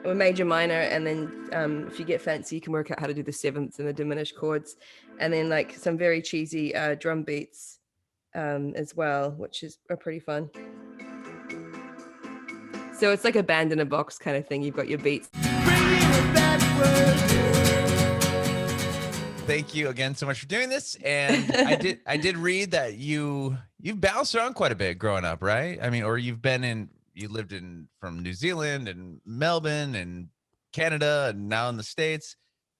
or major, minor, and then if you get fancy, you can work out how to do the sevenths and the diminished chords, and then like some very cheesy drum beats as well, which are pretty fun. So it's like a band in a box kind of thing. You've got your beats. Thank you again so much for doing this. And I did read that you've bounced around quite a bit growing up, right? I mean, or you lived in from New Zealand and Melbourne and Canada and now in the States.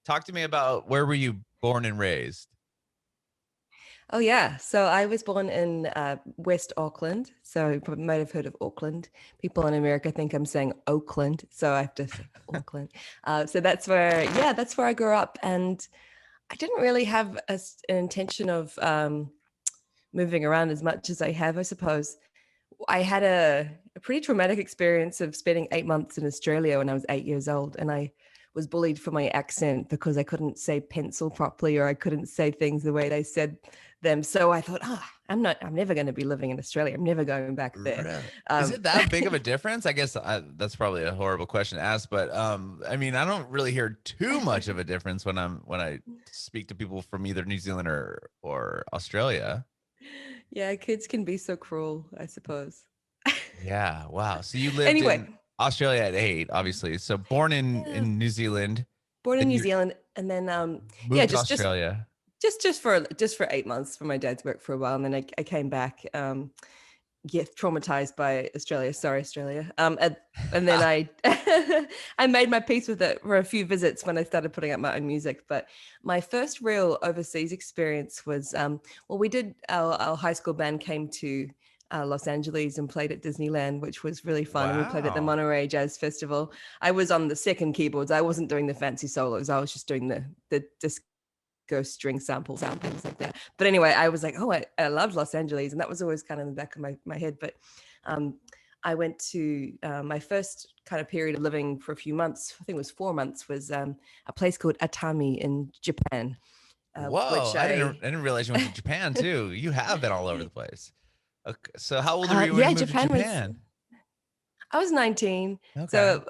Talk to me about, where were you born and raised? Oh yeah, so I was born in West Auckland, so you probably might have heard of Auckland. People in America think I'm saying Oakland, so I have to say Auckland. So that's where I grew up, and I didn't really have an intention of moving around as much as I have, I suppose. I had a pretty traumatic experience of spending 8 months in Australia when I was 8 years old, and I was bullied for my accent because I couldn't say pencil properly, or I couldn't say things the way they said them. So I thought, I'm never going to be living in Australia. I'm never going back there. Really? Is it that big of a difference? I guess that's probably a horrible question to ask, but I mean, I don't really hear too much of a difference when I speak to people from either New Zealand or Australia. Yeah, kids can be so cruel, I suppose. Yeah. Wow. So you lived Anyway, in Australia at 8, obviously. So born in New Zealand. born in Then New you Zealand, and then moved to Australia. just for 8 months for my dad's work for a while, and then I came back. Traumatized by Australia. Sorry, Australia. And then I made my peace with it for a few visits when I started putting up my own music. But my first real overseas experience was we did our high school band came to Los Angeles and played at Disneyland, which was really fun. Wow. And we played at the Monterey Jazz Festival. I was on the second keyboards. I wasn't doing the fancy solos. I was just doing the disco string samples like that. But anyway, I was like, I loved Los Angeles, and that was always kind of in the back of my head. But I went to my first kind of period of living for a few months, I think it was 4 months, was a place called Atami in Japan. Whoa, which I didn't realize you went to Japan too. You have been all over the place. Okay, so how old were you when you moved to Japan? I was 19. Okay. So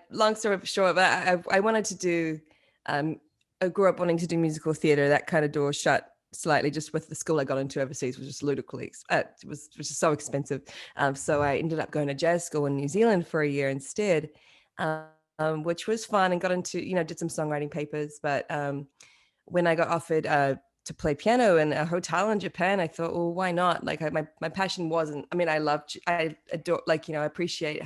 long story short, but I wanted to do I grew up wanting to do musical theater. That kind of door shut slightly just with the school I got into overseas, was just ludicrously, it was just so expensive. So I ended up going to jazz school in New Zealand for a year instead, which was fun, and got into, did some songwriting papers. But when I got offered to play piano in a hotel in Japan, I thought, well, why not? Like my passion wasn't, I adore, I appreciate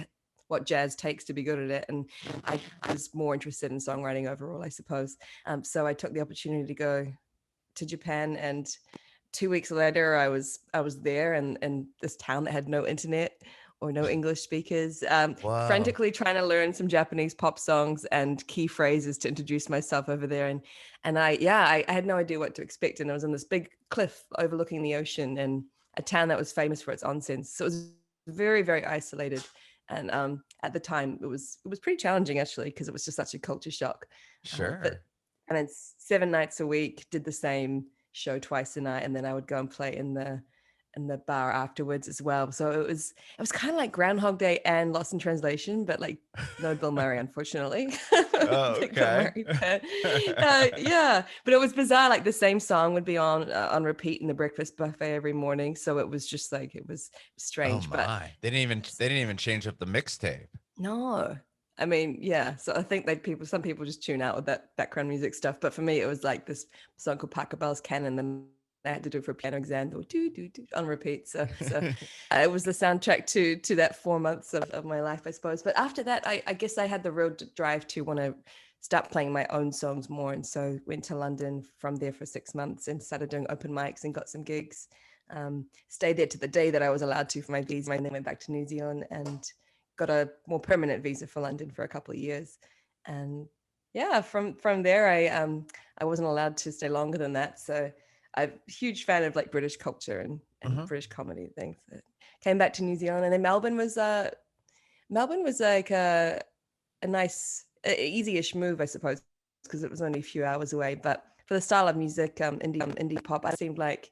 what jazz takes to be good at it. And I was more interested in songwriting overall, I suppose. So I took the opportunity to go to Japan, and 2 weeks later I was there in this town that had no internet or no English speakers, frantically trying to learn some Japanese pop songs and key phrases to introduce myself over there. And I had no idea what to expect. And I was on this big cliff overlooking the ocean in a town that was famous for its onsen. So it was very, very isolated. And at the time, it was pretty challenging, actually, because it was just such a culture shock. Sure. And then 7 nights a week, did the same show twice a night, and then I would go and play in the bar afterwards as well. So it was kind of like Groundhog Day and Lost in Translation, but like no Bill Murray, unfortunately. Oh, okay. But it was bizarre. Like the same song would be on repeat in the breakfast buffet every morning. So it was just like, it was strange. Oh my! But they didn't even change up the mixtape. No. I mean, yeah. So I think some people just tune out with that background music stuff. But for me, it was like this song called Pachelbel's Canon, and I had to do it for a piano exam, or do on repeat. So it was the soundtrack to that 4 months of my life, I suppose. But after that, I guess I had the real drive to want to start playing my own songs more. And so went to London from there for 6 months and started doing open mics and got some gigs. Stayed there to the day that I was allowed to for my visa, and then went back to New Zealand and got a more permanent visa for London for a couple of years. And yeah, from there, I wasn't allowed to stay longer than that. So I'm a huge fan of like British culture and British comedy and things. So came back to New Zealand, and then Melbourne was like a nice, easy-ish move, I suppose, because it was only a few hours away. But for the style of music, indie pop, I seemed like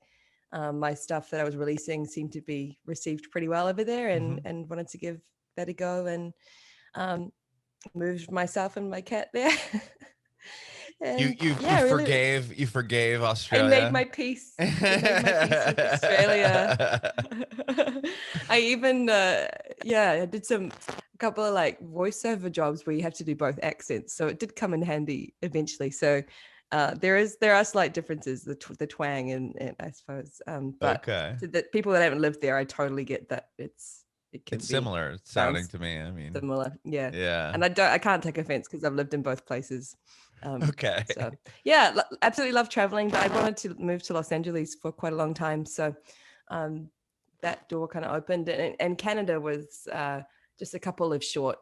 my stuff that I was releasing seemed to be received pretty well over there, and wanted to give that a go. And moved myself and my cat there. You And you yeah, really, you forgave I made Australia. my peace. I made my peace with Australia. I even, I did a couple of like voiceover jobs where you have to do both accents. So it did come in handy eventually. So there are slight differences, the twang and I suppose. But Okay. to the people that haven't lived there, I totally get that it can It's be similar sounding sounds to me. I mean, similar. Yeah. yeah. And I can't take offense because I've lived in both places. Okay. So yeah, absolutely love traveling, but I wanted to move to Los Angeles for quite a long time. So that door kind of opened, and Canada was just a couple of short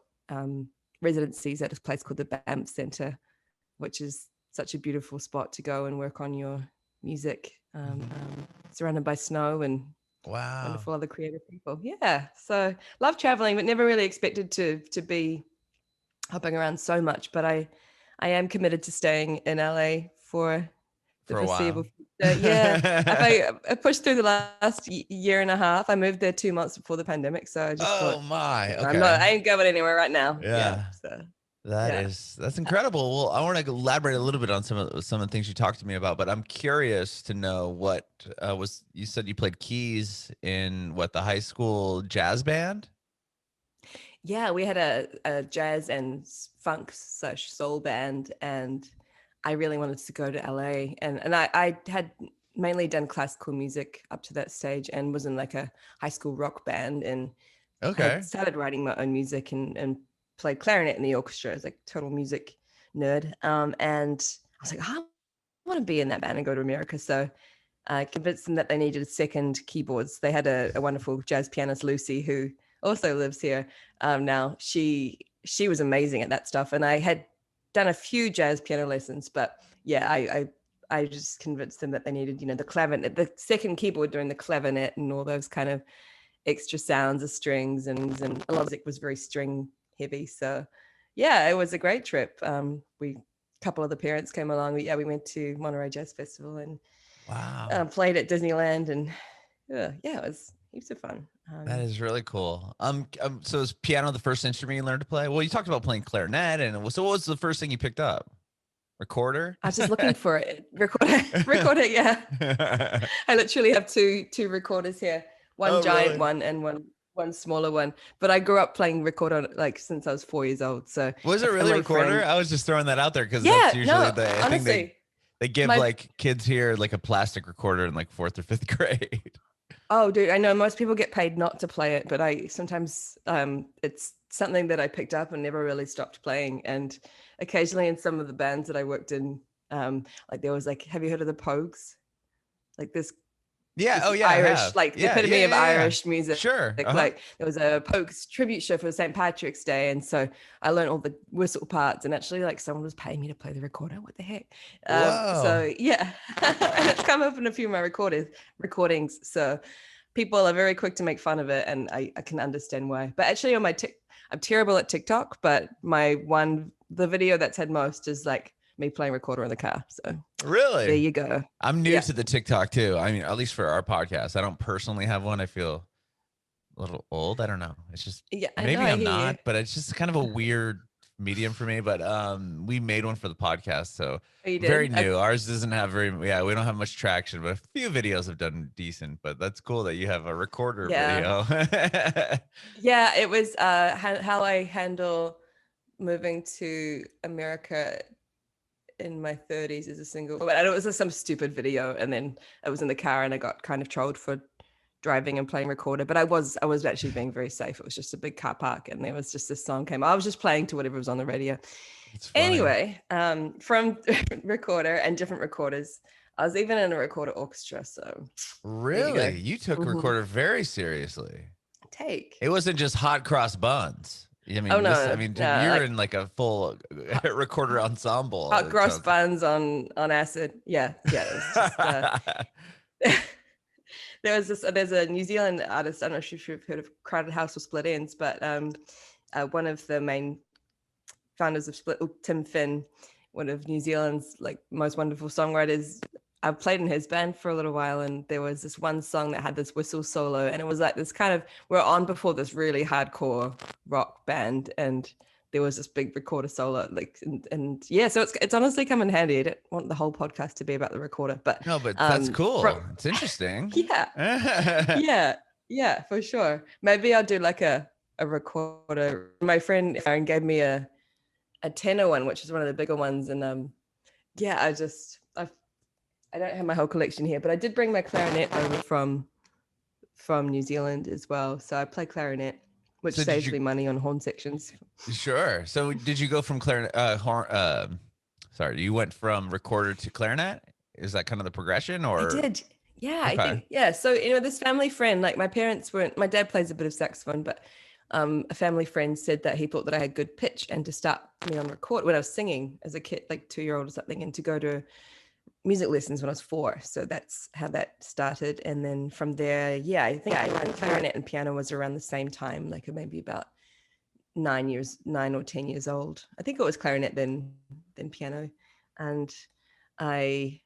residencies at a place called the Banff Centre, which is such a beautiful spot to go and work on your music, surrounded by snow and Wow. wonderful other creative people. Yeah, so love traveling, but never really expected to be hopping around so much. But I am committed to staying in LA for the For a foreseeable while. future. Yeah, I pushed through the last year and a half. I moved there 2 months before the pandemic, so I just Oh thought, my. I Okay. ain't going anywhere right now. Yeah, Yeah. so yeah. That's incredible. Well, I want to elaborate a little bit on some of the things you talked to me about, but I'm curious to know what was you said you played keys in what the high school jazz band? Yeah, we had a jazz and funk slash soul band, and I really wanted to go to LA. And I had mainly done classical music up to that stage and was in like a high school rock band and had Okay. started writing my own music and played clarinet in the orchestra as like total music nerd. And I was like, I want to be in that band and go to America. So I convinced them that they needed a second keyboards. They had a wonderful jazz pianist, Lucy, who also lives here now. She was amazing at that stuff, and I had done a few jazz piano lessons, but yeah, I just convinced them that they needed, the clavinet, the second keyboard doing the clavinet and all those kind of extra sounds of strings, and a lot of it was very string heavy. So yeah, it was a great trip. We a couple of the parents came along. We went to Monterey Jazz Festival and Wow. played at Disneyland, and it was heaps of fun. That is really cool. So is piano the first instrument you learned to play? Well, you talked about playing clarinet, and so what was the first thing you picked up? Recorder? I was just looking for it. Recorder, yeah. I literally have two recorders here, one Oh, giant really? one and one smaller one. But I grew up playing recorder like since I was 4 years old. So Was it and really my recorder? friend, I was just throwing that out there because that's yeah, usually no, I think honestly, they give my like kids here like a plastic recorder in like fourth or fifth grade. oh, dude, I know most people get paid not to play it, but I sometimes it's something that I picked up and never really stopped playing. And occasionally in some of the bands that I worked in, like there was like, have you heard of the Pogues? Like Yeah. this Oh, yeah. I Irish, have. like the Yeah. epitome Yeah. of Yeah. Yeah. Irish music. Sure. Uh-huh. Like there was a Pogues tribute show for St. Patrick's Day, and so I learned all the whistle parts. And actually, like someone was paying me to play the recorder. What the heck? Whoa. So yeah, and it's come up in a few of my recordings. So people are very quick to make fun of it, and I can understand why. But actually, on my I'm terrible at TikTok, but the video that's had most is like me playing recorder in the car. So there Really? you go. I'm new Yeah. to the TikTok too. I mean, at least for our podcast, I don't personally have one. I feel a little old. I don't know. It's just Yeah, I know. maybe I I'm hear you. not, but it's just kind of a weird medium for me. But we made one for the podcast, so Oh, you very did? new. Ours doesn't have we don't have much traction, but a few videos have done decent. But that's cool that you have a recorder Yeah. video. Yeah, it was how I handle moving to America in my 30s as a single. But it was just some stupid video, and then I was in the car and I got kind of trolled for driving and playing recorder. But I was actually being very safe. It was just a big car park, and there was just this song came. I was just playing to whatever was on the radio. It's funny. Anyway, from recorder and different recorders, I was even in a recorder orchestra. So Really, you took Mhm. recorder very seriously. Take. It wasn't just hot cross buns. I mean, Oh no, I mean, no, you're like in like a full recorder ensemble. hot It cross sounds- buns on acid. Yeah, it was just there's a New Zealand artist. I don't know if you've heard of Crowded House or Split Ends, but one of the main founders of Split, Tim Finn, one of New Zealand's like most wonderful songwriters. I played in his band for a little while, and there was this one song that had this whistle solo, and it was like this kind of we're on before this really hardcore rock band, and there was this big recorder solo, like, and yeah, so it's honestly come in handy. I don't want the whole podcast to be about the recorder, but No, but that's cool. It's interesting. Yeah, for sure. Maybe I'll do like a recorder. My friend Aaron gave me a tenor one, which is one of the bigger ones, and yeah, I don't have my whole collection here, but I did bring my clarinet over from New Zealand as well, so I play clarinet, which saves me money on horn sections. Sure. So did you go from clarinet you went from recorder to clarinet? Is that kind of the progression, or? I did. Yeah, okay. I think, yeah. So, this family friend, like my parents weren't, my dad plays a bit of saxophone, but a family friend said that he thought that I had good pitch and to start me on record when I was singing as a kid, like 2-year-old or something, and to go to music lessons when I was 4. So that's how that started. And then from there, yeah, I think I learned clarinet and piano was around the same time, like maybe about 9 or 10 years old. I think it was clarinet then piano. And I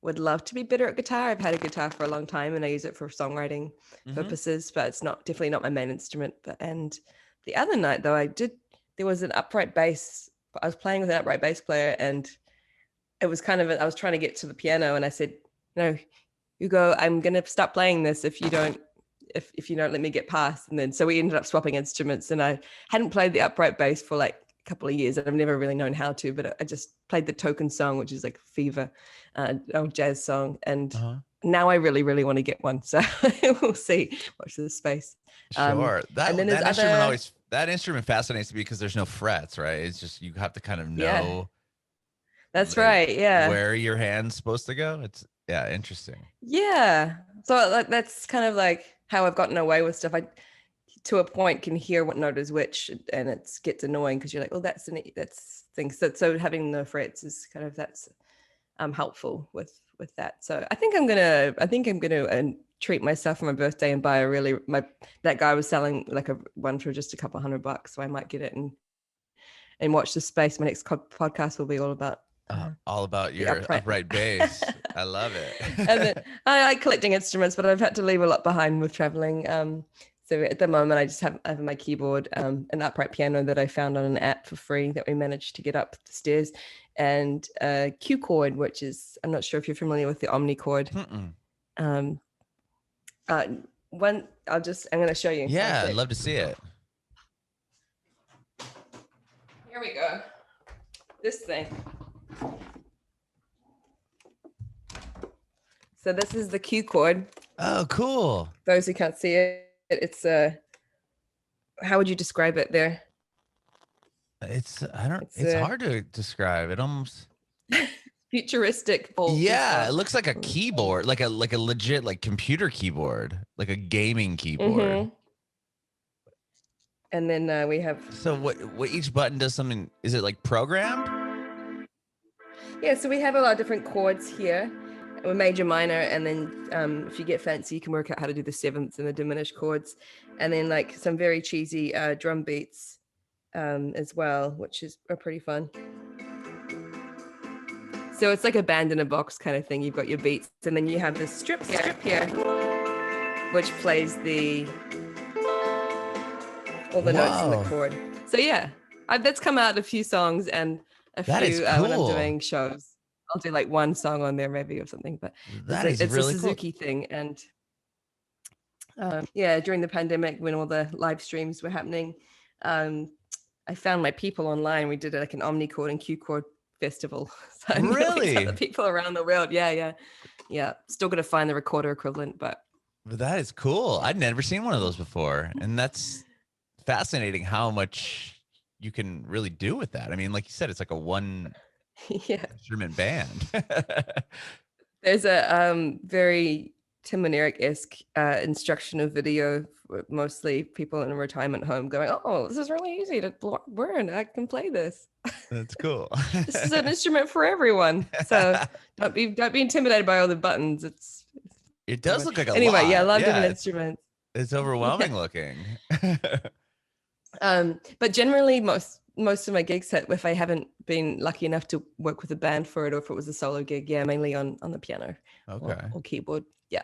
would love to be better at guitar. I've had a guitar for a long time and I use it for songwriting purposes, but it's definitely not my main instrument. And the other night though, there was an upright bass. I was playing with an upright bass player, and it was kind of, I was trying to get to the piano, and I said, no, Hugo, I'm going to stop playing this if you don't let me get past. And then, so we ended up swapping instruments, and I hadn't played the upright bass for like a couple of years, and I've never really known how to, but I just played the token song, which is like Fever, old jazz song. And now I really, really want to get one. So we'll see. Watch this space. Sure. That instrument fascinates me because there's no frets, right? It's just, you have to kind of know. Yeah. That's right. Yeah. Where your hand's supposed to go. It's interesting. Yeah. So that's kind of like how I've gotten away with stuff. I, to a point, can hear what note is which, and it gets annoying because you're like, oh, that's things. So having the frets is kind of, that's helpful with that. So I think I'm gonna treat myself for my birthday and buy that guy was selling like a one for just a couple $100, so I might get it and watch the space. My next podcast will be all about your upright bass. I love it. And then I like collecting instruments, but I've had to leave a lot behind with traveling. So at the moment, I just have my keyboard, an upright piano that I found on an app for free that we managed to get up the stairs, and a Q chord, which is, I'm not sure if you're familiar with the Omni chord. I'm going to show you. Yeah, I'd love to see it. Here we go. This thing. So this is the Q chord. Oh, cool. Those who can't see it, it's how would you describe it there? It's hard to describe. It almost futuristic. Yeah, it looks like a keyboard, like a legit like computer keyboard, like a gaming keyboard. And then we have. So what each button does something? Is it like programmed? Yeah, so we have a lot of different chords here. We're major, minor, and then if you get fancy, you can work out how to do the sevenths and the diminished chords, and then like some very cheesy drum beats as well, which are pretty fun. So it's like a band in a box kind of thing. You've got your beats, and then you have this strip here, which plays all the notes in the chord. So yeah, that's come out a few songs and a few when I'm doing shows. I'll do like one song on there maybe or something, but it's really a Suzuki thing. And during the pandemic when all the live streams were happening, I found my people online. We did like an Omni chord and Q chord festival. So I really? Met the people around the world. Yeah. Still gonna find the recorder equivalent, but that is cool. I'd never seen one of those before, and that's fascinating how much you can really do with that. I mean, like you said, it's like a one instrument band. There's a very Tim and Eric-esque instructional video, mostly people in a retirement home going, oh, this is really easy to learn. I can play this. That's cool. This is an instrument for everyone. So don't be intimidated by all the buttons. It does look like a anyway, lot. Yeah, I love different instruments. It's overwhelming looking. But generally most of my gigs, if I haven't been lucky enough to work with a band for it, or if it was a solo gig, mainly on the piano or keyboard. Yeah.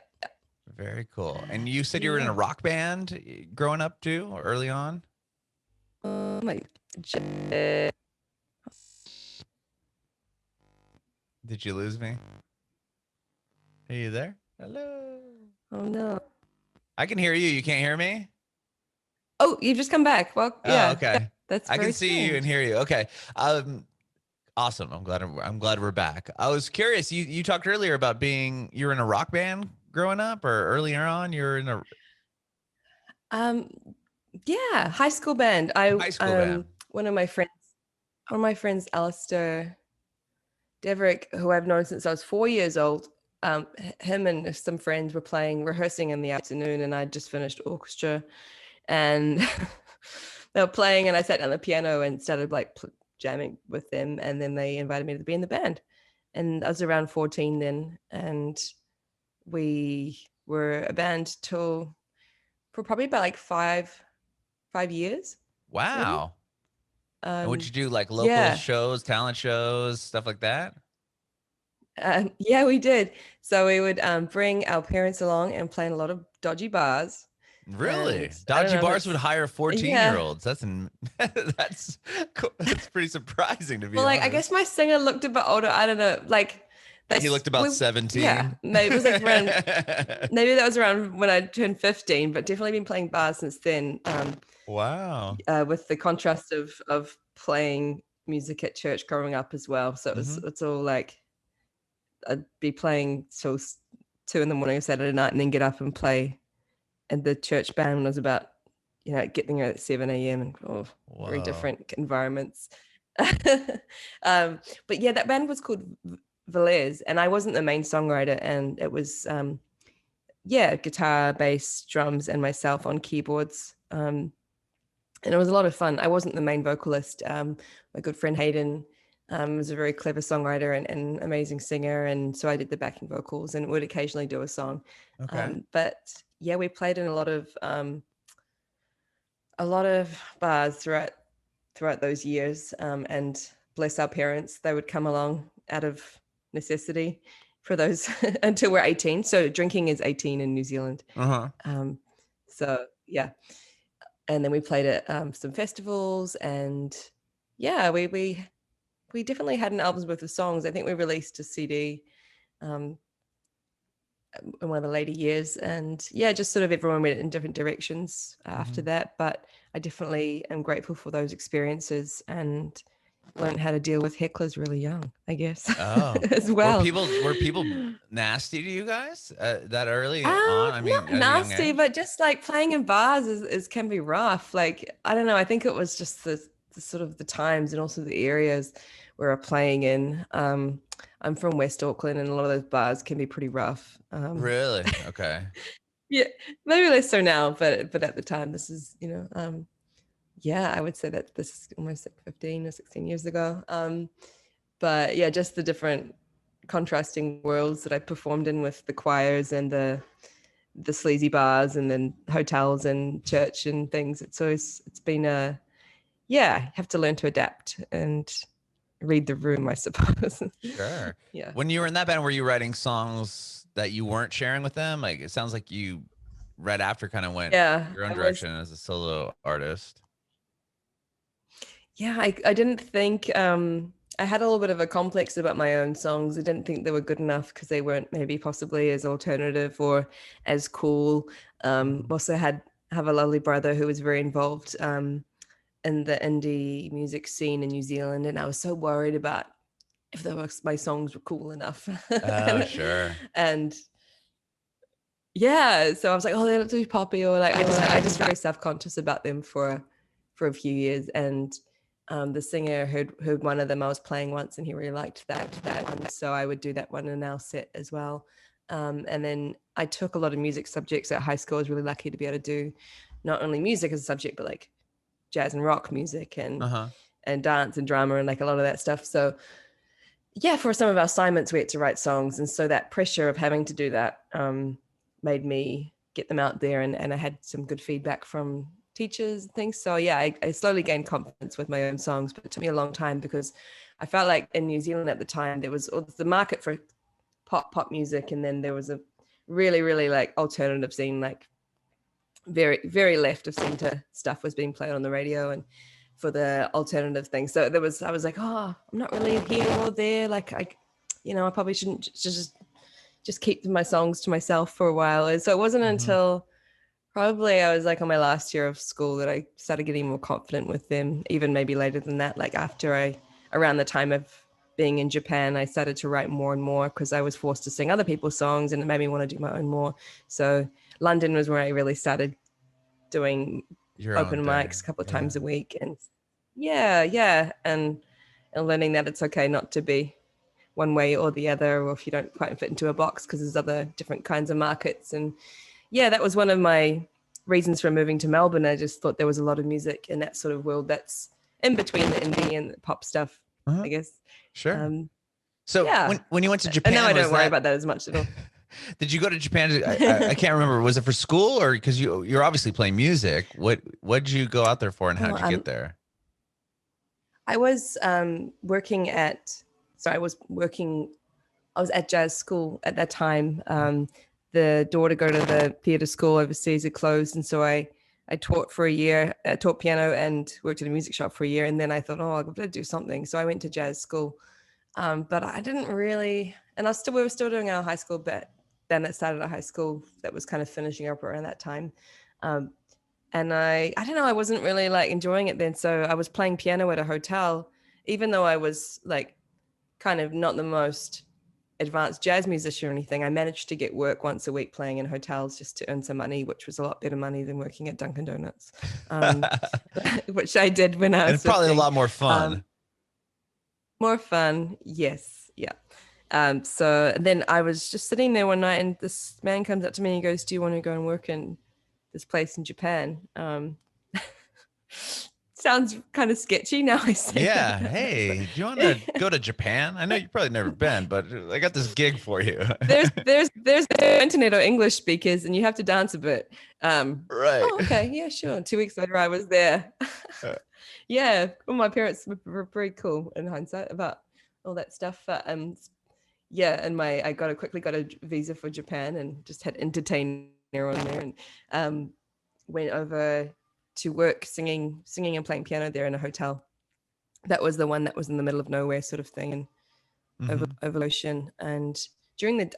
Very cool. And you said you were in a rock band growing up too, or early on? my Did you lose me? Are you there? Hello. oh no. I can hear you. You can't hear me? Oh, you've just come back. Well, Oh, yeah, okay. that's I very can see you and strange. hear you. Okay. Awesome. I'm glad we're back. I was curious. You talked earlier about you're in a rock band growing up, or earlier on you're in a Um, yeah, high school band. high school band. One of my friends, Alistair Deverick, who I've known since I was 4 years old. Him and some friends were rehearsing in the afternoon, and I'd just finished orchestra, and they were playing, and I sat down the piano and started like jamming with them, and then they invited me to be in the band, and I was around 14 then, and we were a band for probably about like 5 years, maybe. Wow. And would you do like local Yeah. shows, talent shows, stuff like that? Yeah, we did. So we would bring our parents along and play in a lot of dodgy bars. Really? And I don't Dodgy know if bars would it's, hire 14-year-olds yeah. olds. That's that's pretty surprising, to be Well, like I honest. guess my singer looked a bit older. I don't know. Like He looked about 17. yeah, maybe it was like around, maybe that was around when I turned 15, but definitely been playing bars since then. Wow. With the contrast of playing music at church growing up as well. So it's all like I'd be playing till 2 a.m. Saturday night, and then get up and play in the church band when I was about, getting there at 7 a.m. and very Whoa. different environments. But yeah, that band was called Valez, and I wasn't the main songwriter, and it was guitar, bass, drums, and myself on keyboards. And it was a lot of fun. I wasn't the main vocalist. My good friend Hayden was a very clever songwriter and amazing singer, and so I did the backing vocals and would occasionally do a song. Okay. But yeah, we played in a lot of bars throughout those years, and bless our parents, they would come along out of necessity for those until we're 18. So drinking is 18 in New Zealand. So yeah, and then we played at some festivals, and yeah, we definitely had an album's worth of songs. I think we released a CD in one of the later years, and yeah, just sort of everyone went in different directions after that. But I definitely am grateful for those experiences and learned how to deal with hecklers really young, I guess. Oh, as well. Were people nasty to you guys that early on? I mean, Not at a young nasty, age? but just like playing in bars is can be rough. Like, I don't know. I think it was just the sort of the times and also the areas where we're playing in. I'm from West Auckland, and a lot of those bars can be pretty rough. Really? Okay. Yeah, maybe less so now, but at the time, this is yeah, I would say that this is almost like 15 or 16 years ago. But yeah, just the different contrasting worlds that I performed in with the choirs and the sleazy bars and then hotels and church and things. It's been have to learn to adapt and read the room, I suppose. Sure. Yeah. When you were in that band, were you writing songs that you weren't sharing with them? Like, it sounds like you right after kind of went your own direction as a solo artist. Yeah, I didn't think I had a little bit of a complex about my own songs. I didn't think they were good enough because they weren't maybe possibly as alternative or as cool. Also have a lovely brother who was very involved in the indie music scene in New Zealand, and I was so worried about if my songs were cool enough. Oh, sure. And yeah, so I was like, oh, they're not too poppy, or like I just very self-conscious about them for a few years. And the singer heard one of them I was playing once, and he really liked that one, so I would do that one in our set as well. And then I took a lot of music subjects at high school. I was really lucky to be able to do not only music as a subject, but like jazz and rock music and dance and drama and like a lot of that stuff. So yeah, for some of our assignments we had to write songs, and so that pressure of having to do that made me get them out there, and I had some good feedback from teachers and things. So yeah, I slowly gained confidence with my own songs, but it took me a long time because I felt like in New Zealand at the time there was the market for pop music, and then there was a really, really like alternative scene, like very, very left of center stuff was being played on the radio, and for the alternative thing. So I was like, oh, I'm not really here or there. Like I probably shouldn't just keep my songs to myself for a while. And so it wasn't until probably I was like on my last year of school that I started getting more confident with them, even maybe later than that. Like around the time of being in Japan, I started to write more and more because I was forced to sing other people's songs and it made me want to do my own more. So London was where I really started doing Your open own thing. mics a couple of times a week. And and learning that it's okay not to be one way or the other, or if you don't quite fit into a box, because there's other different kinds of markets. And that was one of my reasons for moving to Melbourne. I just thought there was a lot of music in that sort of world that's in between the indie and the pop stuff, I guess. Sure. So when you went to Japan, and now I don't worry about that as much at all. Did you go to Japan? I can't remember. Was it for school or because you're obviously playing music? What did you go out there for, and how did you get there? I was I was at jazz school at that time. The door to go to the theatre school overseas had closed, and so I taught for a year. I taught piano and worked at a music shop for a year, and then I thought, oh, I've got to do something. So I went to jazz school, but I didn't really. And we were still doing our high school band that started at high school that was kind of finishing up around that time. And I don't know, I wasn't really like enjoying it then. So I was playing piano at a hotel, even though I was like kind of not the most advanced jazz musician or anything. I managed to get work once a week playing in hotels just to earn some money, which was a lot better money than working at Dunkin' Donuts, which I did when I was probably 15. A lot more fun. More fun, yes, yeah. So then I was just sitting there one night and this man comes up to me and he goes, do you want to go and work in this place in Japan? Sounds kind of sketchy now I say that. Hey, do you want to go to Japan? I know you've probably never been, but I got this gig for you. there's no internet or English speakers and you have to dance a bit. Right. Oh, okay, yeah, sure. 2 weeks later I was there. Yeah, well, my parents were very cool in hindsight about all that stuff. And I quickly got a visa for Japan and just had entertainer on there and went over to work singing and playing piano there in a hotel. That was the one that was in the middle of nowhere sort of thing, and over ocean. And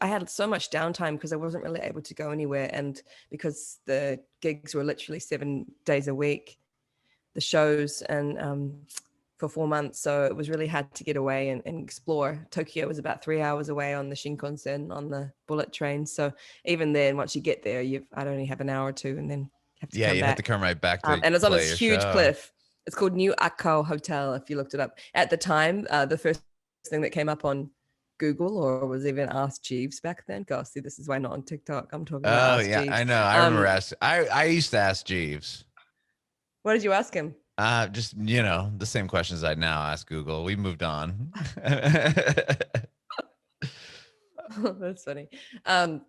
I had so much downtime because I wasn't really able to go anywhere, and because the gigs were literally 7 days a week, the shows, and for 4 months, so it was really hard to get away and explore. Tokyo was about 3 hours away on the Shinkansen, on the bullet train. So even then, once you get there, I'd only have an hour or two, and then have to come back. You have to come right back to and it's on this huge show. cliff. It's called New Akko Hotel. If you looked it up at the time, the first thing that came up on Google or was even Ask Jeeves back then. Gosh, see, this is why not on TikTok. I'm talking about Ask Jeeves. I know. I remember I used to ask Jeeves. What did you ask him? Just, the same questions I now ask Google. We moved on. That's funny. So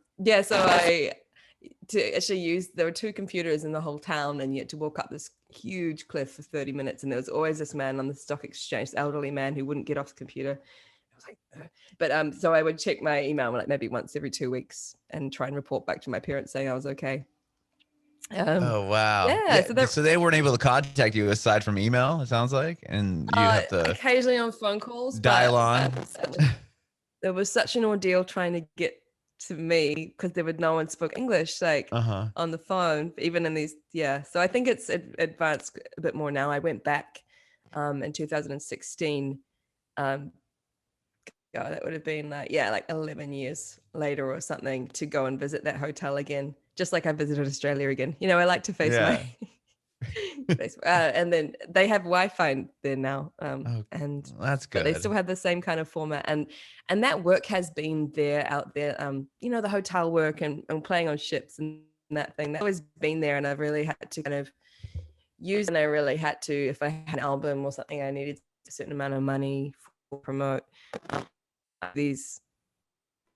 to actually there were 2 computers in the whole town, and you had to walk up this huge cliff for 30 minutes. And there was always this man on the stock exchange, this elderly man who wouldn't get off the computer. I was like, ugh. But so I would check my email like maybe once every 2 weeks and try and report back to my parents saying I was okay. Oh wow! Yeah, so they weren't able to contact you aside from email. It sounds like, and you have to occasionally on phone calls dial on. There was such an ordeal trying to get to me because no one spoke English on the phone, even in these. So I think it's advanced a bit more now. I went back in 2016. That would have been like 11 years later or something to go and visit that hotel again. Just like I visited Australia again. I like to face my face. And then they have Wi-Fi there now. And that's good. But they still have the same kind of format. And that work has been out there. The hotel work and playing on ships and that thing. That's always been there. And I've really had to kind of use, and I really had to, if I had an album or something, I needed a certain amount of money for promote. These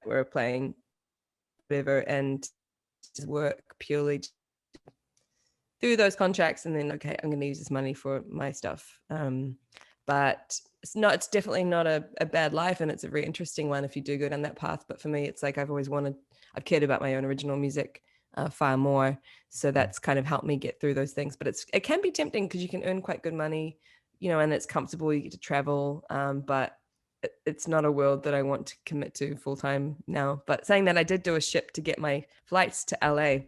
were playing whatever and just work purely through those contracts, and then okay, I'm going to use this money for my stuff. But it's definitely not a bad life, and it's a very interesting one if you do go down that path. But for me, it's like I've cared about my own original music far more. So that's kind of helped me get through those things. But it can be tempting because you can earn quite good money, and it's comfortable. You get to travel, but it's not a world that I want to commit to full time now. But saying that, I did do a ship to get my flights to LA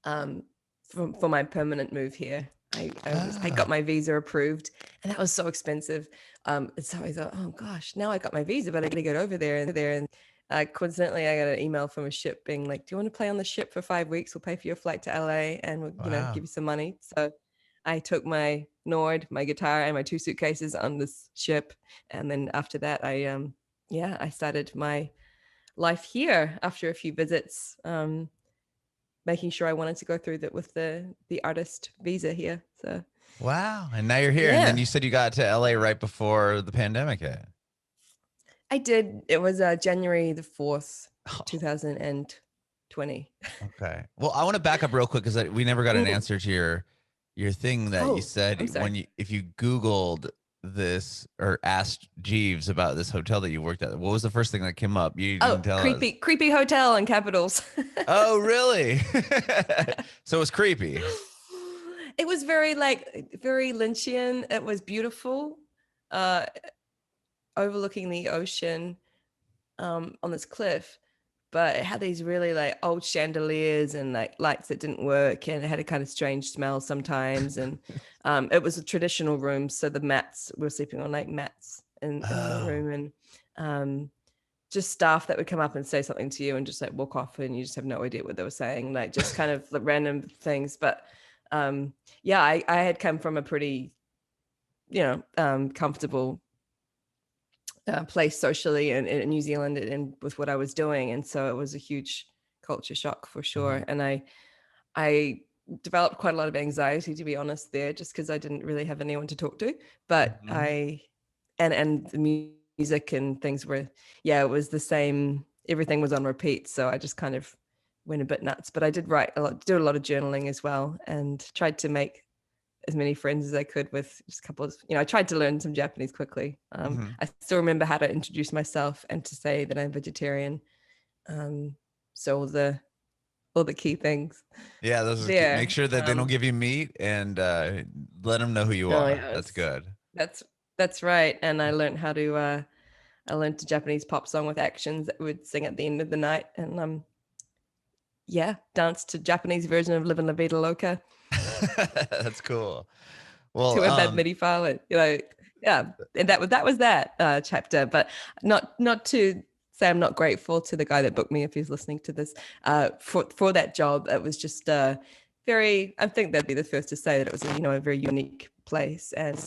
for my permanent move here. I got my visa approved, and that was so expensive. And so I thought, oh gosh, now I got my visa, but I got to get over there. And coincidentally, I got an email from a ship being like, "Do you want to play on the ship for 5 weeks? We'll pay for your flight to LA, and we'll, give you some money." So I took my Nord, my guitar, and my 2 suitcases on this ship, and then after that, I started my life here after a few visits. Making sure I wanted to go through that with the artist visa here. So wow. And now you're here. And then you said you got to LA right before the pandemic hit. I did. It was January the 4th, 2020. Okay. Well, I want to back up real quick because we never got an answer to your thing that you said if you Googled this or asked Jeeves about this hotel that you worked at. What was the first thing that came up? You didn't tell us. Creepy hotel in Capitals. Oh, really? So it was creepy. It was very Lynchian. It was beautiful, overlooking the ocean on this cliff. But it had these really old chandeliers and lights that didn't work, and it had a kind of strange smell sometimes. And it was a traditional room, so the mats, we were sleeping on mats in the room, and just staff that would come up and say something to you and just walk off, and you just have no idea what they were saying, just kind of random things. But I had come from a pretty, comfortable place socially in New Zealand and with what I was doing, and so it was a huge culture shock for sure. And I developed quite a lot of anxiety, to be honest, there, just because I didn't really have anyone to talk to. But and the music and things were, it was the same. Everything was on repeat, so I just kind of went a bit nuts. But I did do a lot of journaling as well, and tried to make as many friends as I could with just a couple of, I tried to learn some Japanese quickly. I still remember how to introduce myself and to say that I'm vegetarian. So all the key things. Yeah, those are key. Make sure that they don't give you meat, and let them know who you are. Yeah, that's good. That's right. And I learned how to, I learned a Japanese pop song with actions that we would sing at the end of the night. And danced to Japanese version of Livin' La Vida Loca. That's cool. Well, to a bad MIDI file, and that was that chapter. But not to say I'm not grateful to the guy that booked me, if he's listening to this, for that job. It was just very. I think they'd be the first to say that it was a very unique place, and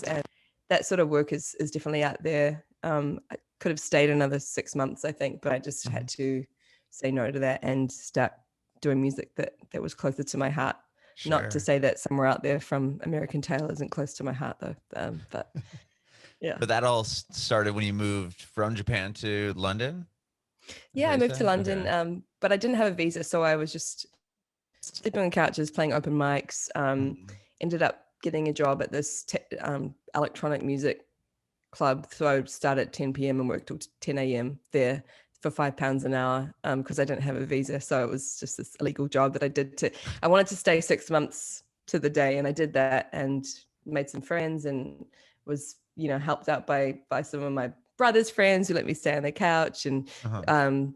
that sort of work is definitely out there. I could have stayed another 6 months, I think, but I just had to say no to that and start doing music that was closer to my heart. Sure. Not to say that somewhere out there from American Tail isn't close to my heart, though. But yeah. But that all started when you moved from Japan to London? Yeah, I moved to London, okay. But I didn't have a visa, so I was just sleeping on couches, playing open mics. Ended up getting a job at this electronic music club. So I would start at 10 p.m. and work till 10 a.m. there for £5 an hour, because I didn't have a visa. So it was just this illegal job that I did I wanted to stay 6 months to the day, and I did that and made some friends and was, helped out by some of my brother's friends who let me stay on their couch, and I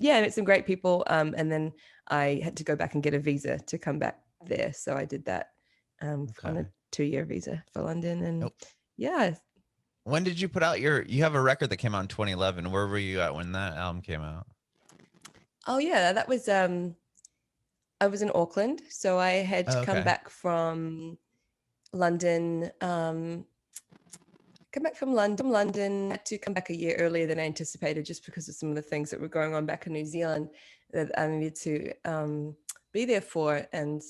met some great people. And then I had to go back and get a visa to come back there. So I did that on a 2-year visa for London. And When did you put out you have a record that came out in 2011. Where were you at when that album came out? Oh yeah, that was, I was in Auckland. So I had come back from London, had to come back a year earlier than I anticipated, just because of some of the things that were going on back in New Zealand that I needed to be there for. And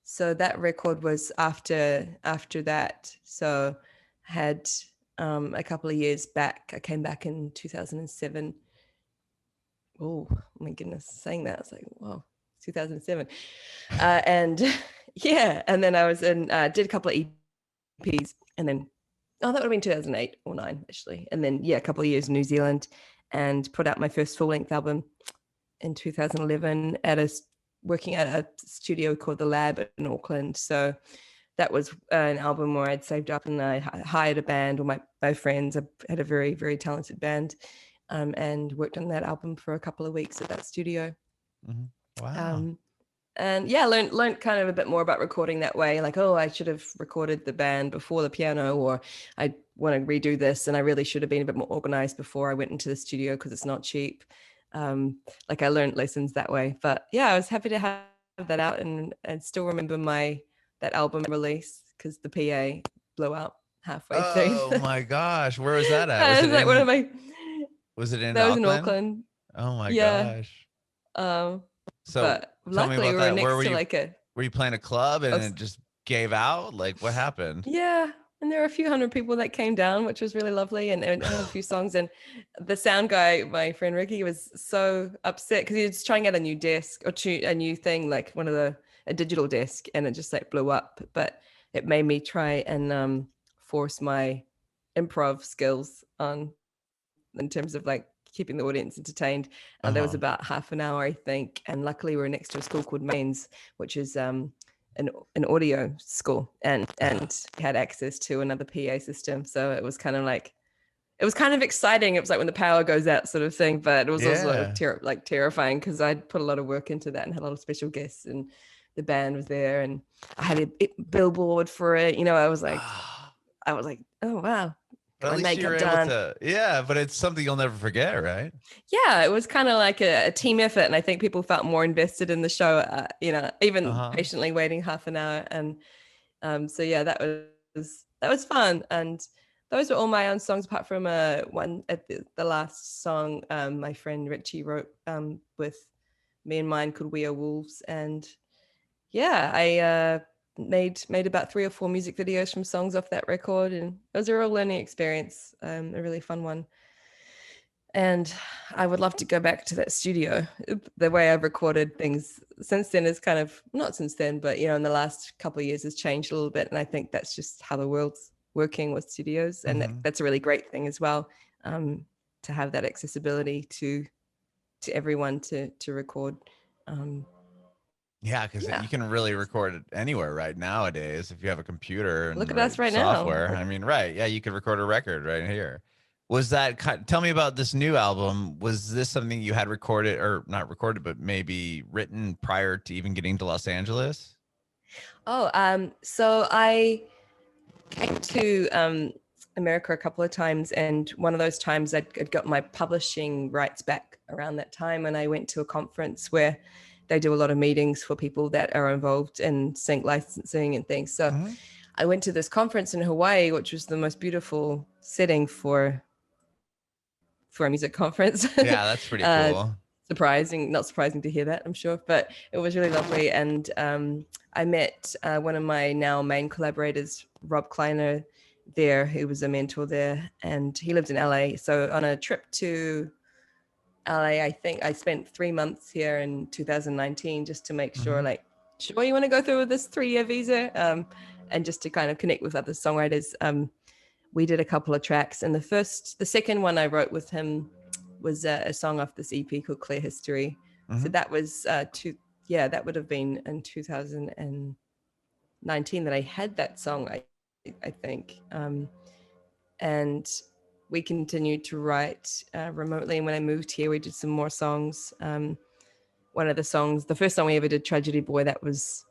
so that record was after that. So I had a couple of years back. I came back in 2007. Oh my goodness, saying that, it's like, wow, 2007. And then I was in, did a couple of EPs, and then, that would have been 2008 or 9 actually. And then, a couple of years in New Zealand, and put out my first full length album in 2011 at a working at a studio called The Lab in Auckland. So that was an album where I'd saved up and I hired a band, or my friends. I had a very, very talented band, and worked on that album for a couple of weeks at that studio. Wow. And yeah, learned kind of a bit more about recording that way. Like, oh, I should have recorded the band before the piano, or I want to redo this, and I really should have been a bit more organized before I went into the studio because it's not cheap. Like I learned lessons that way. But yeah, I was happy to have that out, and still remember that album release because the PA blew out halfway through. Oh my gosh, where was that at? Was it like one of my? Was it in That was in Auckland? Auckland. Oh my Yeah. gosh. So But tell me luckily about we were that. next to like Were you playing a club and it just gave out? Like what happened? Yeah. And there were a few hundred people that came down, which was really lovely, and a few songs. And the sound guy, my friend Ricky, was so upset because he was trying out a new desk or a new thing, like a digital desk, and it just like blew up. But it made me try and force my improv skills on, in terms of like keeping the audience entertained. There was about half an hour, I think. And luckily we were next to a school called Mains, which is an audio school, and had access to another PA system. So it was kind of exciting. It was like when the power goes out sort of thing, but it was also terrifying because I'd put a lot of work into that and had a lot of special guests, and the band was there, and I had a billboard for it. I was like, oh wow. But at least you were able to, but it's something you'll never forget, right? Yeah, it was kind of like a team effort, and I think people felt more invested in the show, even patiently waiting half an hour. And so yeah, that was fun. And those were all my own songs, apart from one at the last song my friend Richie wrote with me in mind, called We Are Wolves. And yeah, I made about 3 or 4 music videos from songs off that record, and it was a real learning experience, a really fun one. And I would love to go back to that studio. The way I've recorded things since then is kind of, not since then, but in the last couple of years has changed a little bit, and I think that's just how the world's working with studios, and that's a really great thing as well, to have that accessibility to everyone to record. Yeah, because you can really record it anywhere right nowadays if you have a computer and look at us right software. now. I mean, right? Yeah, you could record a record right here. Was that? Tell me about this new album. Was this something you had recorded, or not recorded, but maybe written prior to even getting to Los Angeles? Oh, so I came to America a couple of times, and one of those times I'd got my publishing rights back around that time, and I went to a conference where they do a lot of meetings for people that are involved in sync licensing and things. So I went to this conference in Hawaii, which was the most beautiful setting for a music conference. Yeah, that's pretty cool. Not surprising to hear that, I'm sure, but it was really lovely. And I met one of my now main collaborators, Rob Kleiner, there, who was a mentor there, and he lived in LA. So on a trip to LA, I think I spent 3 months here in 2019 just to make sure, sure you want to go through with this 3-year visa, and just to kind of connect with other songwriters. We did a couple of tracks, and the second one I wrote with him was a song off this EP called Clear History. So that was that would have been in 2019 that I had that song, I think. And we continued to write remotely. And when I moved here, we did some more songs. One of the songs, the first song we ever did, Tragedy Boy, that was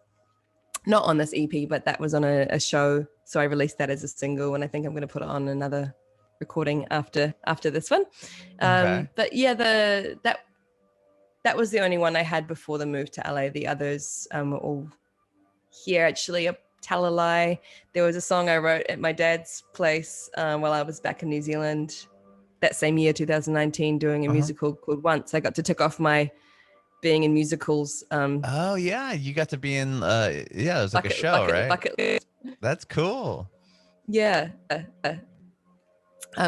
not on this EP, but that was on a show. So I released that as a single, and I think I'm going to put it on another recording after this one. But yeah, that was the only one I had before the move to LA. The others were all here, actually. Tell a lie. There was a song I wrote at my dad's place while I was back in New Zealand that same year, 2019, doing a musical called Once. I got to tick off my being in musicals. Oh yeah, you got to be in. It was like a show, right? Bucket. That's cool. Yeah.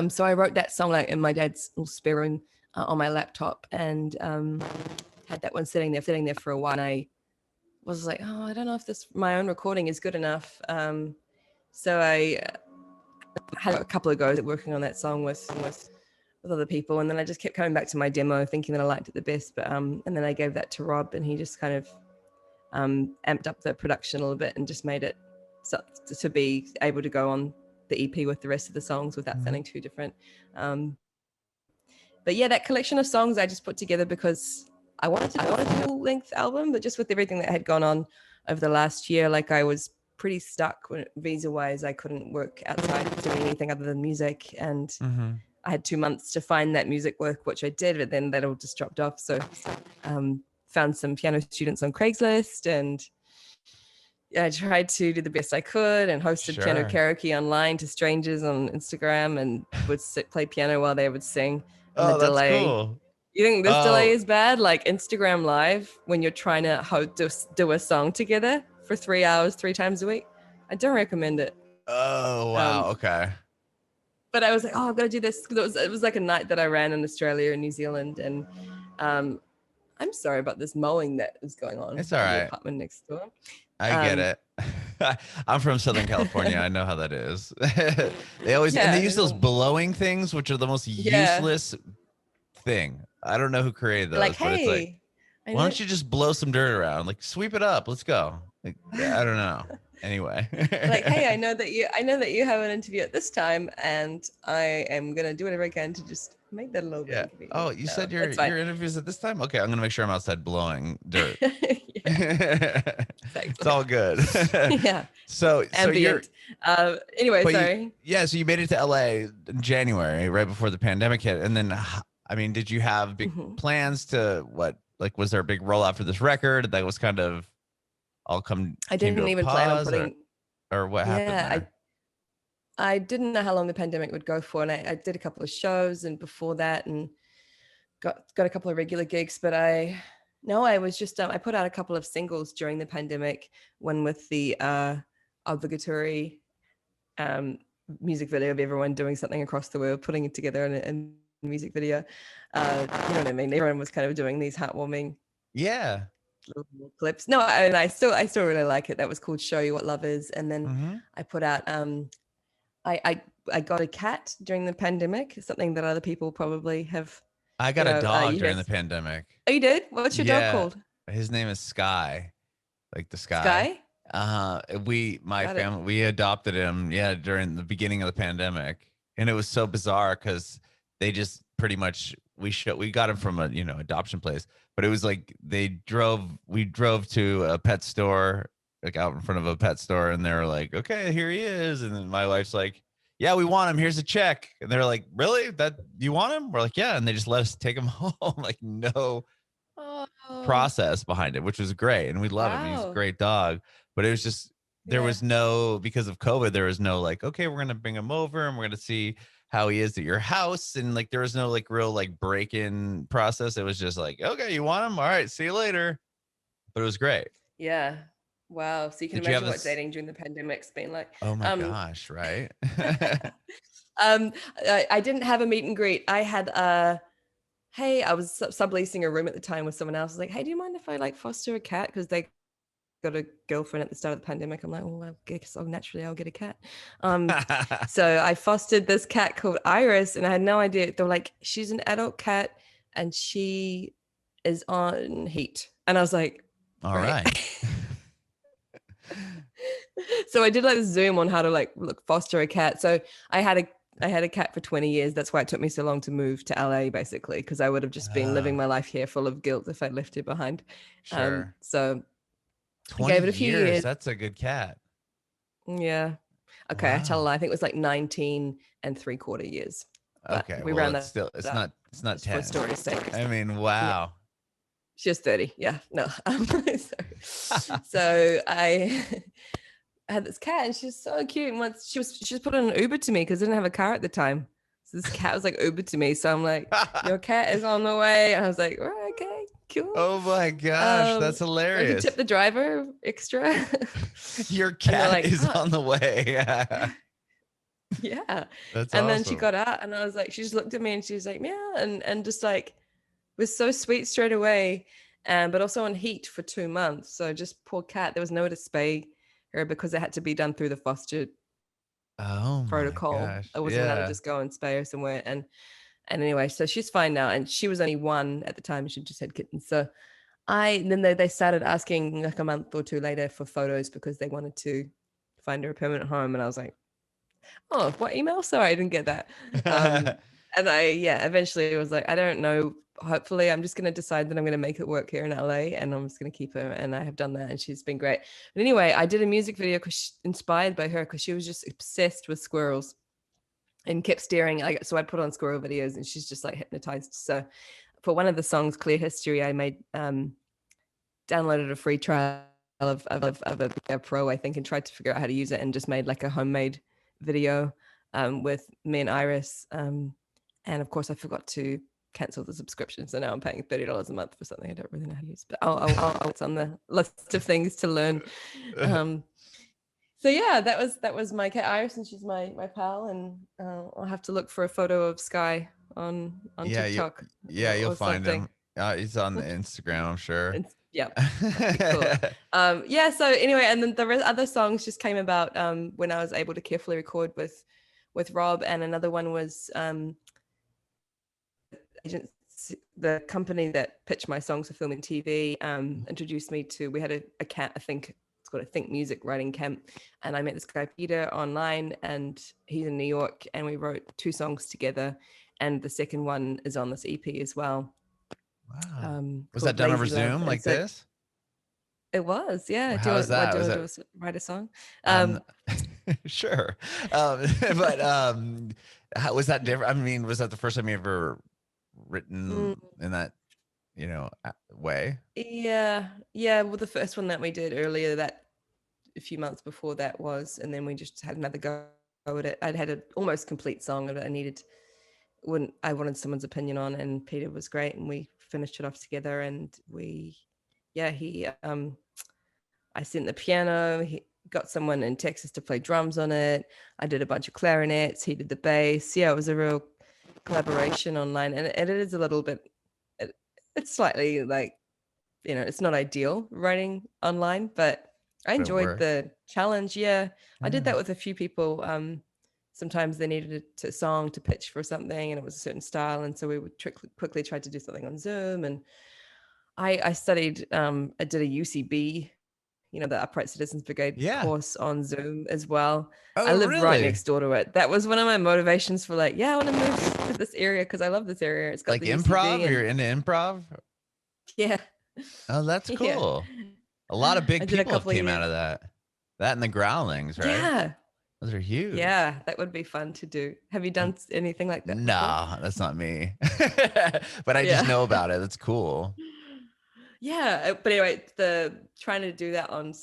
So I wrote that song like in my dad's little spare room on my laptop, and had that one sitting there for a while. And I was like, oh, I don't know if my own recording is good enough. So I had a couple of goes at working on that song with other people, and then I just kept coming back to my demo, thinking that I liked it the best. But and then I gave that to Rob, and he just kind of amped up the production a little bit and just made it so, to be able to go on the EP with the rest of the songs without sounding too different. But yeah, that collection of songs I just put together because I wanted to do a full-length album, but just with everything that had gone on over the last year, like I was pretty stuck visa-wise. I couldn't work outside doing anything other than music, and I had 2 months to find that music work, which I did, but then that all just dropped off. So found some piano students on Craigslist, and I tried to do the best I could and hosted piano karaoke online to strangers on Instagram, and would play piano while they would sing. And the delay. That's cool. You think this delay is bad? Like Instagram Live, when you're trying to do a song together for 3 hours, 3 times a week. I don't recommend it. Oh, wow. Okay. But I was like, oh, I've got to do this. It was like a night that I ran in Australia and New Zealand. And I'm sorry about this mowing that is going on. It's all right. The apartment next door. I get it. I'm from Southern California. I know how that is. They always, and they use those blowing things, which are the most useless thing. I don't know who created those, like, but hey, it's like, why don't you just blow some dirt around? Like, sweep it up. Let's go. Like, I don't know. Anyway. Like, hey, I know that you have an interview at this time, and I am gonna do whatever I can to just make that a little bit inconvenient. Oh, you said your interviews at this time? Okay, I'm gonna make sure I'm outside blowing dirt. Exactly. It's all good. Yeah. So you're anyway, sorry. So you made it to LA in January, right before the pandemic hit, and then I mean, did you have big plans to was there a big rollout for this record that was kind of all I didn't even plan on putting or what happened there? I didn't know how long the pandemic would go for, and I did a couple of shows and before that, and got a couple of regular gigs, but I was just I put out a couple of singles during the pandemic, one with the obligatory music video of everyone doing something across the world, putting it together in a music video. You know what I mean? Everyone was kind of doing these heartwarming little clips. No, and I still really like it. That was called Show You What Love Is. And then I put out I got a cat during the pandemic, something that other people probably have. I got a dog during the pandemic. Oh, you did? What's your dog called? His name is Sky, like the sky. Sky? My family, we adopted him, during the beginning of the pandemic. And it was so bizarre because they just pretty much, we got him from a, adoption place, but it was like we drove to a pet store, like out in front of a pet store, and they were like, okay, here he is. And then my wife's like, yeah, we want him. Here's a check. And they're like, really? That you want him? We're like, yeah. And they just let us take him home. Like no process behind it, which was great. And we love him. He's a great dog. But it was just, there was no, because of COVID, there was no like, okay, we're going to bring him over and we're going to see how he is at your house. And like, there was no like real like break-in process. It was just like, okay, you want him? All right, see you later. But it was great. Yeah. Wow. So you can imagine what dating during the pandemic's been like. Oh my gosh, right? I didn't have a meet and greet. I had hey, I was subleasing a room at the time with someone else. I was like, hey, do you mind if I like foster a cat? Because they got a girlfriend at the start of the pandemic. I'm like, well, I guess naturally I'll get a cat. So I fostered this cat called Iris, and I had no idea. They were like, she's an adult cat and she is on heat. And I was like, all right. So I did like a Zoom on how to foster a cat. So I had a cat for 20 years. That's why it took me so long to move to LA, basically, because I would have just been living my life here full of guilt if I left it behind. Sure. So 20 gave it a few years. That's a good cat. Yeah. Okay. Wow. I tell a lie. I think it was like 19 3/4 years. Okay. We ran that. Still, it's not 10. For story's sake. I mean, wow. Yeah. She's 30. Yeah. No. So I had this cat, and she's so cute. And once she just put on an Uber to me because I didn't have a car at the time. So this cat was like Uber to me. So I'm like, your cat is on the way. And I was like, oh, okay, cool. Oh my gosh, that's hilarious. I could tip the driver extra. Your cat is on the way. Yeah. That's and awesome. Then she got out, and I was like, she just looked at me and she was like, meow, and just like was so sweet straight away. But also on heat for 2 months. So just poor cat. There was nowhere to spay her because it had to be done through the foster protocol. I wasn't allowed to just go and spay her somewhere. And anyway, so she's fine now. And she was only 1 at the time. She just had kittens. So then they started asking like a month or two later for photos because they wanted to find her a permanent home, and I was like, oh, what email? Sorry, I didn't get that. And eventually was like, I don't know. Hopefully I'm just going to decide that I'm going to make it work here in LA, and I'm just going to keep her. And I have done that, and she's been great. But anyway, I did a music video inspired by her, because she was just obsessed with squirrels and kept staring. So I put on squirrel videos, and she's just like hypnotized. So for one of the songs, Clear History, I made, downloaded a free trial of a pro, I think, and tried to figure out how to use it, and just made like a homemade video with me and Iris. And of course, I forgot to cancel the subscription, so now I'm paying $30 a month for something I don't really know how to use. But it's on the list of things to learn. So yeah, that was my cat Iris, and she's my pal. And I'll have to look for a photo of Sky on TikTok. You'll find him. He's on the Instagram, I'm sure. Yeah. Cool. So anyway, and then the other songs just came about when I was able to carefully record with Rob. And another one was the company that pitched my songs for film and TV introduced me to. We had a camp, I think it's called a Think Music writing camp, and I met this guy Peter online, and he's in New York, and we wrote 2 songs together, and the second one is on this EP as well. Wow. Was that done over Zoom like this? It was, yeah. How was that? Do you write a song? Sure. But how was that different? I mean, was that the first time you ever written in that, way? Yeah. Well, the first one that we did earlier, that a few months before that was, and then we just had another go at it. I'd had an almost complete song that I wanted someone's opinion on, and Peter was great, and we finished it off together. And I sent the piano. He got someone in Texas to play drums on it. I did a bunch of clarinets. He did the bass. Yeah, it was a real collaboration online, and it is a little bit. It's slightly like, it's not ideal writing online, but I enjoyed the challenge. Yeah, I did that with a few people. Sometimes they needed a song to pitch for something, and it was a certain style, and so we would quickly try to do something on Zoom. And I studied, I did a UCB, the Upright Citizens Brigade course on Zoom as well. I live right next door to it. That was one of my motivations for I want to move to this area because I love this area. It's got like improv. You're into improv. Yeah. Oh, that's cool. Yeah. A lot of big people came out of that. That and the Growlings, right? Yeah. Those are huge. Yeah, that would be fun to do. Have you done anything like that? No, that's not me. But I just know about it. That's cool. Yeah, but anyway, trying to do that on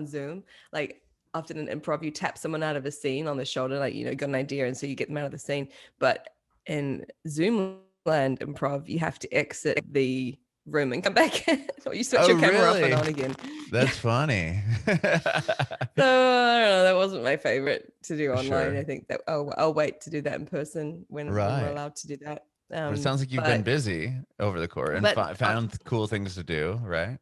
Zoom, like often in improv, you tap someone out of a scene on the shoulder, got an idea, and so you get them out of the scene. But in Zoom land improv, you have to exit the room and come back in, or you switch your camera off and on again. That's funny. So I don't know, that wasn't my favorite to do online. Sure. I think that I'll wait to do that in person when we're allowed to do that. But it sounds like you've been busy over the course and found cool things to do, right?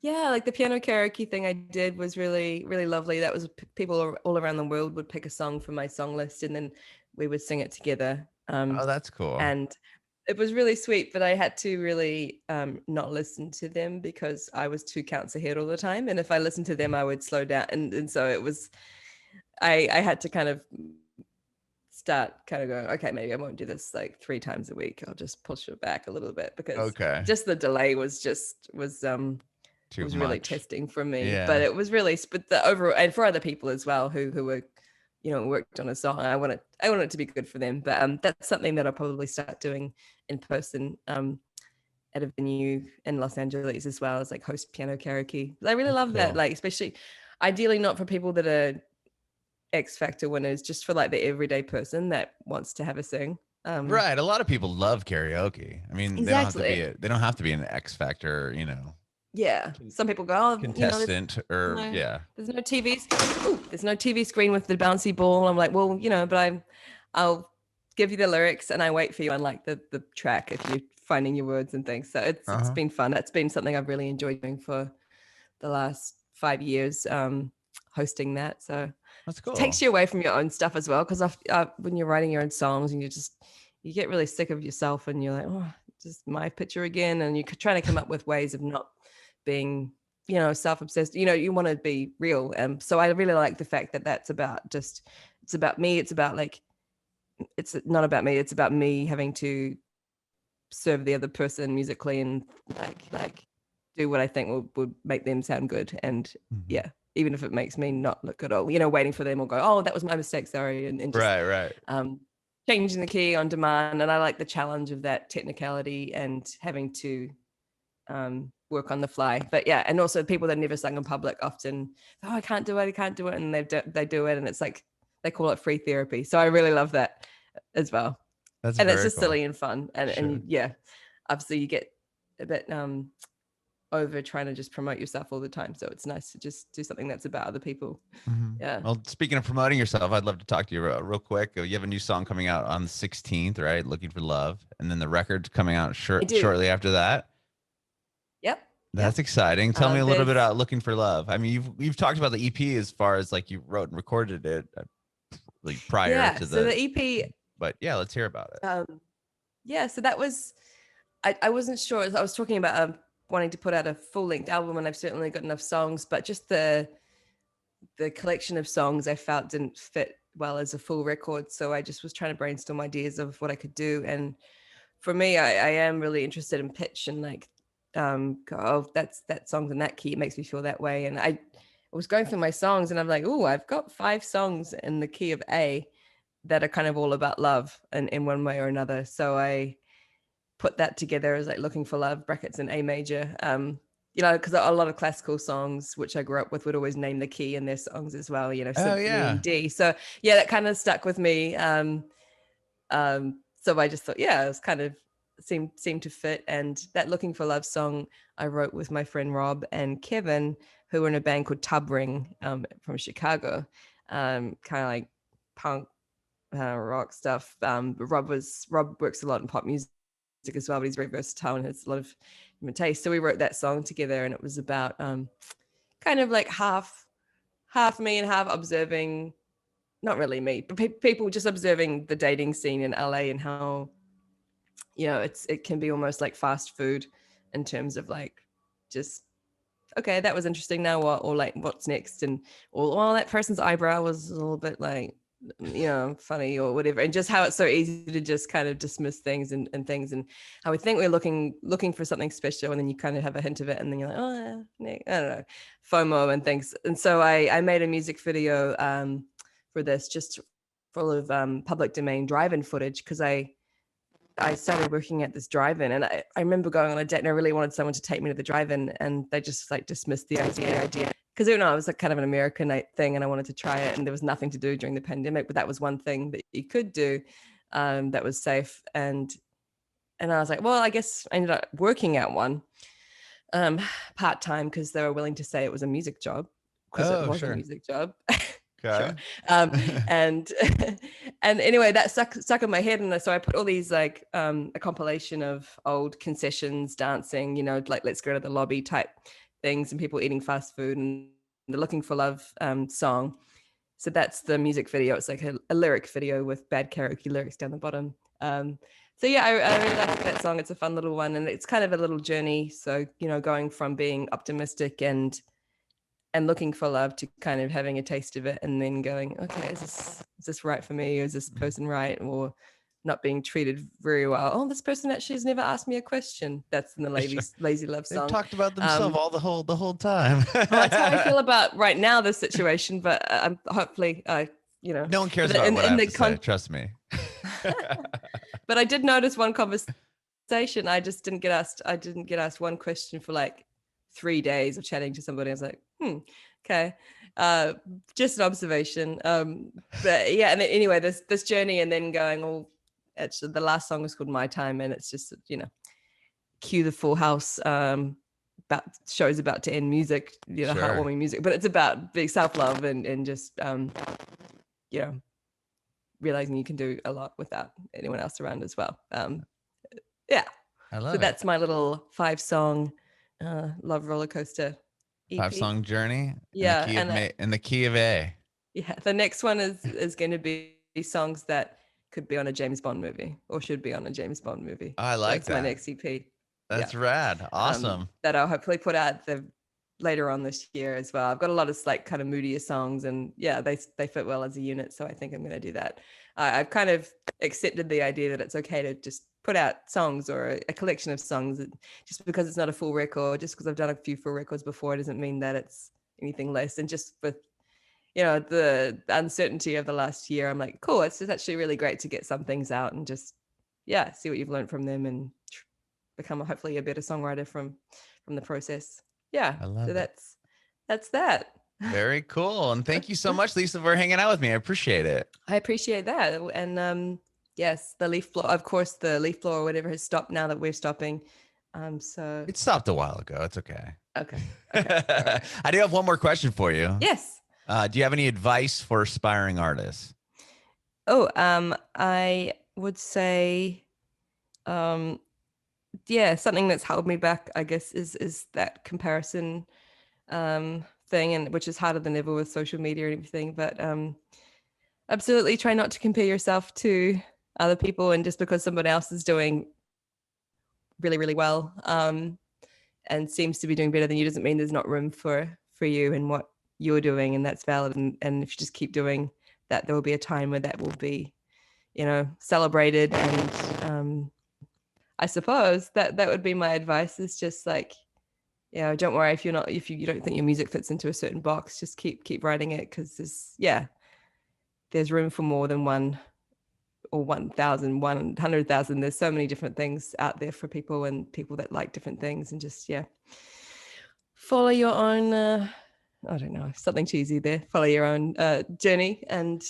Yeah, like the piano karaoke thing I did was really, really lovely. That was people all around the world would pick a song from my song list, and then we would sing it together. Oh, that's cool. And it was really sweet, but I had to really not listen to them because I was 2 counts ahead all the time. And if I listened to them, I would slow down. And so it was, I had to kind of start kind of going, okay, maybe I won't do this 3 times a week. I'll just push it back a little bit because just the delay was really testing for me. Yeah. But it was really, but the overall, and for other people as well who were, worked on a song. I want it to be good for them. But that's something that I'll probably start doing in person at a venue in Los Angeles as well, as host piano karaoke. I really love that, especially ideally not for people that are X Factor winners, just for the everyday person that wants to have a sing. Right. A lot of people love karaoke. I mean, exactly. They don't have to be an X Factor, Yeah, some people go, contestant there's no TV. Ooh, there's no TV screen with the bouncy ball. I'm like, well, but I'll give you the lyrics and I wait for you on the track if you're finding your words and things. So it's been fun. That's been something I've really enjoyed doing for the last 5 years, hosting that. So that's cool. It takes you away from your own stuff as well, because when you're writing your own songs and you get really sick of yourself and you're like, oh, just my picture again, and you're trying to come up with ways of not being, you know, self-obsessed. You know, you want to be real. So I really like the fact that that's about just, it's about me. It's about like, it's not about me. It's about me having to serve the other person musically and like do what I think would make them sound good. And yeah, even if it makes me not look good, or, you know, waiting for them or go, oh, that was my mistake, sorry. And just, Right. changing the key on demand. And I like the challenge of that technicality and having to work on the fly. But yeah, and also people that never sung in public often, oh, I can't do it. And they do it. And it's like, they call it free therapy. So I really love that as well. That's And it's very just cool. silly and fun. And, Sure. and yeah, obviously you get a bit over trying to just promote yourself all the time. So it's nice to just do something that's about other people. Yeah. Well, speaking of promoting yourself, I'd love to talk to you real quick. You have a new song coming out on the 16th, right? Looking for Love. And then the record's coming out shortly after that. Yep. That's exciting. Tell me a little bit about Looking for Love. I mean, you've talked about the EP as far as like you wrote and recorded it like prior to so the EP. But yeah, let's hear about it. Yeah, so that was, I wasn't sure. I was talking about wanting to put out a full-length album, and I've certainly got enough songs, but just the collection of songs I felt didn't fit well as a full record. So I just was trying to brainstorm ideas of what I could do. And for me, I am really interested in pitch and like, oh, that song's in that key. It makes me feel that way. And I was going through my songs and I'm like, oh, I've got 5 songs in the key of A that are kind of all about love in one way or another. So I put that together as like Looking for Love, brackets in A major. You know, because a lot of classical songs, which I grew up with, would always name the key in their songs as well, you know, symphony and D. So yeah, that kind of stuck with me. So I just thought, yeah, it was kind of seemed to fit. And that Looking for Love song I wrote with my friend Rob and Kevin, who were in a band called Tub Ring from Chicago, kind of like punk rock stuff. Rob works a lot in pop music as well, but he's very versatile and has a lot of different tastes. So we wrote that song together, and it was about kind of like half me and half observing, not really me, but people just observing the dating scene in LA and how, you know, it can be almost like fast food in terms of like, just, okay, that was interesting, now what? Or like, what's next? And well, that person's eyebrow was a little bit like, you know, funny or whatever. And just how it's so easy to just kind of dismiss things and things, and how we think we're looking for something special, and then you kind of have a hint of it, and then you're like, oh, I don't know, FOMO and things. And so I made a music video for this, just full of public domain drive-in footage, because I started working at this drive-in, and I remember going on a date and I really wanted someone to take me to the drive-in, and they just like dismissed the idea. Because, you know, it was like kind of an American thing and I wanted to try it, and there was nothing to do during the pandemic, but that was one thing that you could do that was safe. And I was like, well, I guess I ended up working at one part-time, because they were willing to say it was a music job, because it was a music job. Okay. Sure. And anyway, that stuck in my head, and so I put all these like a compilation of old concessions, dancing, you know, like Let's Go to the Lobby type things, and people eating fast food, and the Looking for Love song. So that's the music video. It's like a lyric video with bad karaoke lyrics down the bottom. So yeah, I really like that song. It's a fun little one, and it's kind of a little journey. So, you know, going from being optimistic and looking for love to kind of having a taste of it, and then going, okay, is this right for me? Or is this person right? Or not being treated very well. Oh, this person actually has never asked me a question. That's in the lazy love song. They've talked about themselves all the whole time. Well, that's how I feel about right now, this situation. But hopefully, you know, no one cares about what I have to say. Trust me. But I did notice one conversation. I just didn't get asked. I didn't get asked one question for like 3 days of chatting to somebody. I was like, okay, just an observation. But yeah, and then, anyway, this journey, and then going, oh, actually, the last song was called My Time, and it's just, you know, cue the Full House about shows about to end music, you know, heartwarming music, but it's about being self-love and just you know, realizing you can do a lot without anyone else around as well. Yeah, I love so that's my little 5-song love roller coaster EP. 5-song journey. Yeah, in the key of A. Yeah, the next one is going to be songs that could be on a James Bond movie, or should be on a James Bond movie. I like That's that. my next EP. That's rad. Awesome. That I'll hopefully put out later on this year as well. I've got a lot of like kind of moodier songs, and yeah, they fit well as a unit. So I think I'm going to do that. I've kind of accepted the idea that it's okay to just put out songs or a collection of songs. Just because it's not a full record, just because I've done a few full records before, doesn't mean that it's anything less. And just with, you know, the uncertainty of the last year, I'm like, cool, it's just actually really great to get some things out and just, yeah, see what you've learned from them and become hopefully a better songwriter from the process. Yeah. I love so it. that's that. Very cool. And thank you so much, Lisa, for hanging out with me. I appreciate it. I appreciate that. And yes, the leaf blower, of course, the leaf blower or whatever has stopped now that we're stopping. So it stopped a while ago. It's okay. Okay. Right. I do have one more question for you. Yes. Do you have any advice for aspiring artists? I would say, yeah, something that's held me back, I guess, is that comparison thing, and which is harder than ever with social media and everything. But absolutely try not to compare yourself to other people, and just because someone else is doing really, really well and seems to be doing better than you doesn't mean there's not room for you and what you're doing, and that's valid. And if you just keep doing that, there will be a time where that will be, you know, celebrated. And I suppose that would be my advice, is just like, you know, don't worry if you don't think your music fits into a certain box, just keep writing it, because there's room for more than one or 1,000, 100,000. There's so many different things out there for people, and people that like different things, and just, yeah, follow your own, I don't know, something cheesy there, follow your own journey. And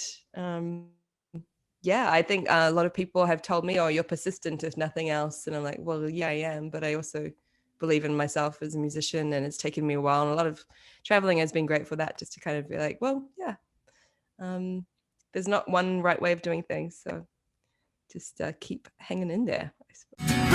yeah, I think a lot of people have told me, oh, you're persistent if nothing else. And I'm like, well, yeah, I am, but I also believe in myself as a musician, and it's taken me a while. And a lot of traveling has been great for that, just to kind of be like, well, yeah, there's not one right way of doing things. So just keep hanging in there, I suppose.